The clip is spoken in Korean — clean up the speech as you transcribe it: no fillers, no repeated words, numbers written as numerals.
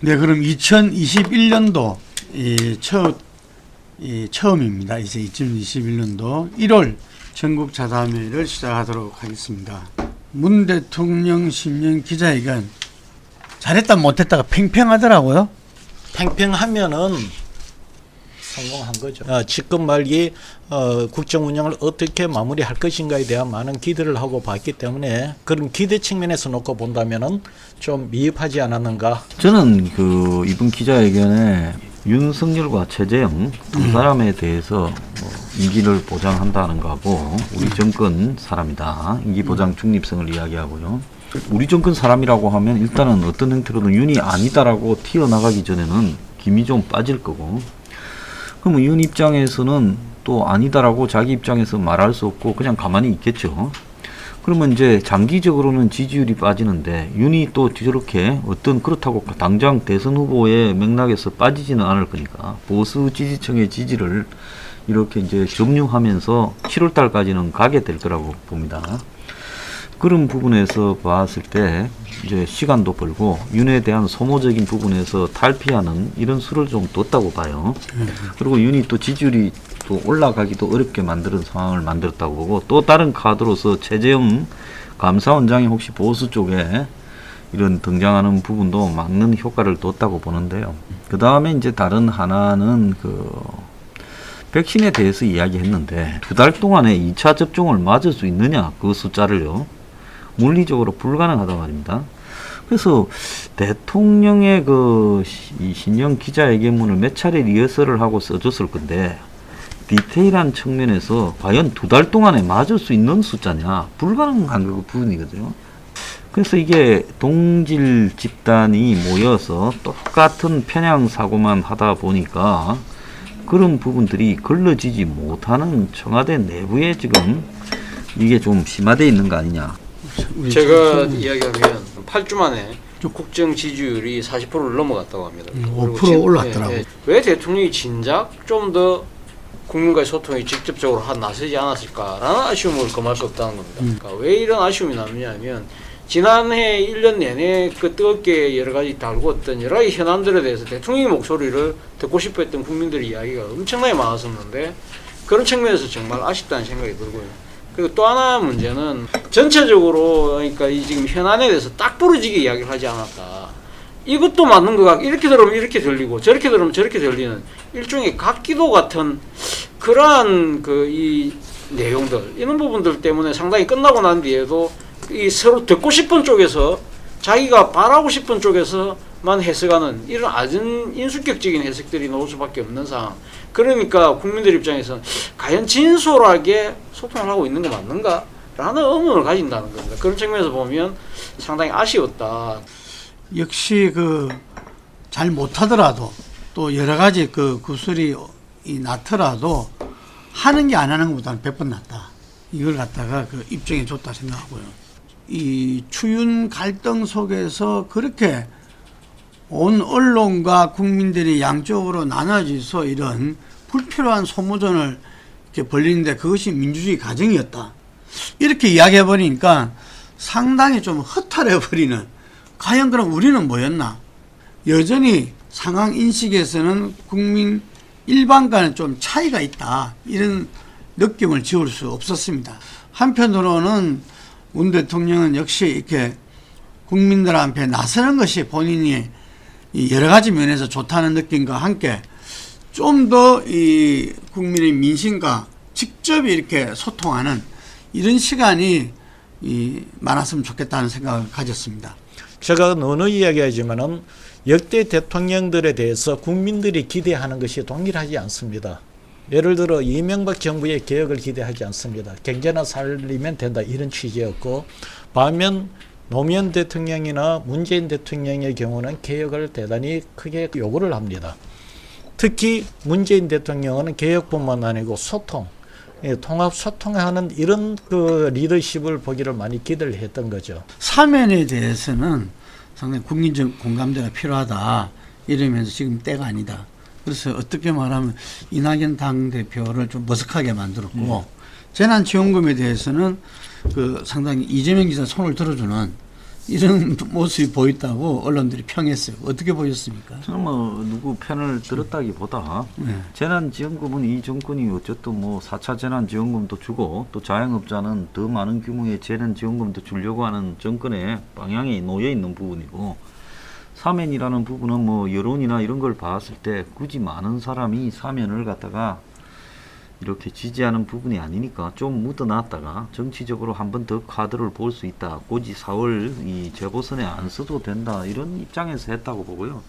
네, 그럼 2021년도 처음입니다. 이제 2021년도 1월 전국 자담회를 시작하도록 하겠습니다. 문 대통령 신년 기자회견 잘했다 못했다가 팽팽하더라고요. 팽팽하면은 성공한 거죠. 집권 말기 국정 운영을 어떻게 마무리할 것인가에 대한 많은 기대를 하고 봤기 때문에 그런 기대 측면에서 놓고 본다면은 좀 미흡하지 않았는가. 저는 이번 기자회견에 윤석열과 최재형 두 사람에 대해서 임기를 보장한다는 거하고 우리 정권 사람이다. 임기 보장 중립성을 이야기하고요. 우리 정권 사람이라고 하면 일단은 어떤 형태로든 윤이 아니다라고 튀어나가기 전에는 김이 좀 빠질 거고, 그러면 윤 입장에서는 또 아니다라고 자기 입장에서 말할 수 없고 그냥 가만히 있겠죠. 그러면 이제 장기적으로는 지지율이 빠지는데 윤이 또 저렇게 그렇다고 당장 대선 후보의 맥락에서 빠지지는 않을 거니까 보수 지지층의 지지를 이렇게 이제 점유하면서 7월 달까지는 가게 될 거라고 봅니다. 그런 부분에서 봤을 때 이제 시간도 벌고 윤에 대한 소모적인 부분에서 탈피하는 이런 수를 좀 뒀다고 봐요. 그리고 윤이 또 지지율이 또 올라가기도 어렵게 만드는 상황을 만들었다고 보고, 또 다른 카드로서 최재형 감사원장이 혹시 보수 쪽에 이런 등장하는 부분도 막는 효과를 뒀다고 보는데요. 그 다음에 이제 다른 하나는 백신에 대해서 이야기했는데 2달 동안에 2차 접종을 맞을 수 있느냐, 그 숫자를요. 물리적으로 불가능하다 말입니다. 그래서 대통령의 이 신년 기자회견문을 몇 차례 리허설을 하고 써줬을 건데 디테일한 측면에서 과연 2달 동안에 맞을 수 있는 숫자냐, 불가능한 그 부분이거든요. 그래서 이게 동질 집단이 모여서 똑같은 편향 사고만 하다 보니까 그런 부분들이 걸러지지 못하는 청와대 내부에 지금 이게 좀 심화되어 있는 거 아니냐. 제가 이야기하면 8주 만에 국정 지지율이 40%를 넘어갔다고 합니다. 5% 올랐더라고요. 왜 대통령이 진작 좀 더 국민과의 소통이 직접적으로 나서지 않았을까라는 아쉬움을 금할 수 없다는 겁니다. 그러니까 왜 이런 아쉬움이 남냐면 지난해 1년 내내 뜨겁게 여러 가지 달궜던 여러 가지 현안들에 대해서 대통령의 목소리를 듣고 싶어 했던 국민들의 이야기가 엄청나게 많았었는데 그런 측면에서 정말 아쉽다는 생각이 들고요. 그리고 또 하나 문제는 전체적으로 그러니까 지금 현안에 대해서 딱 부러지게 이야기를 하지 않았다. 이것도 맞는 것 같고 이렇게 들으면 이렇게 들리고 저렇게 들으면 저렇게 들리는 일종의 각기도 같은 그러한 이 내용들, 이런 부분들 때문에 상당히 끝나고 난 뒤에도 이 서로 듣고 싶은 쪽에서 자기가 바라고 싶은 쪽에서만 해석하는 이런 아주 인수격적인 해석들이 나올 수밖에 없는 상황. 그러니까 국민들 입장에서는 과연 진솔하게 소통을 하고 있는 거 맞는가? 라는 의문을 가진다는 겁니다. 그런 측면에서 보면 상당히 아쉬웠다. 역시 잘 못하더라도 또 여러 가지 구설이 나더라도 하는 게 안 하는 것보다는 100번 낫다. 이걸 갖다가 입증해 줬다 생각하고요. 이 추윤 갈등 속에서 그렇게 온 언론과 국민들이 양쪽으로 나눠져서 이런 불필요한 소모전을 이렇게 벌리는데 그것이 민주주의 과정이었다. 이렇게 이야기해 버리니까 상당히 좀 허탈해 버리는, 과연 그럼 우리는 뭐였나? 여전히 상황 인식에서는 국민 일반과는 좀 차이가 있다. 이런 느낌을 지울 수 없었습니다. 한편으로는 문 대통령은 역시 이렇게 국민들 앞에 나서는 것이 본인이 여러 가지 면에서 좋다는 느낌과 함께 좀 더 이 국민의 민심과 직접 이렇게 소통하는 이런 시간이 많았으면 좋겠다는 생각을 가졌습니다. 제가 어느 이야기하지만은 역대 대통령들에 대해서 국민들이 기대하는 것이 동일하지 않습니다. 예를 들어 이명박 정부의 개혁을 기대하지 않습니다. 경제나 살리면 된다, 이런 취지였고, 반면 노무현 대통령이나 문재인 대통령의 경우는 개혁을 대단히 크게 요구를 합니다. 특히 문재인 대통령은 개혁뿐만 아니고 소통, 통합 소통하는 이런 리더십을 보기를 많이 기대를 했던 거죠. 사면에 대해서는 상당히 국민적 공감대가 필요하다 이러면서 지금 때가 아니다. 그래서 어떻게 말하면 이낙연 당대표를 좀 머쓱하게 만들었고, 재난지원금에 대해서는 상당히 이재명 기자 손을 들어주는 이런 모습이 보였다고 언론들이 평했어요. 어떻게 보셨습니까? 저는 뭐 누구 편을 들었다기보다 네. 재난지원금은 이 정권이 어쨌든 뭐 4차 재난지원금도 주고 또 자영업자는 더 많은 규모의 재난지원금도 주려고 하는 정권의 방향이 놓여 있는 부분이고, 사면이라는 부분은 뭐 여론이나 이런 걸 봤을 때 굳이 많은 사람이 사면을 갖다가 이렇게 지지하는 부분이 아니니까 좀 묻어놨다가 정치적으로 한 번 더 카드를 볼 수 있다. 굳이 4월 이 재보선에 안 써도 된다. 이런 입장에서 했다고 보고요.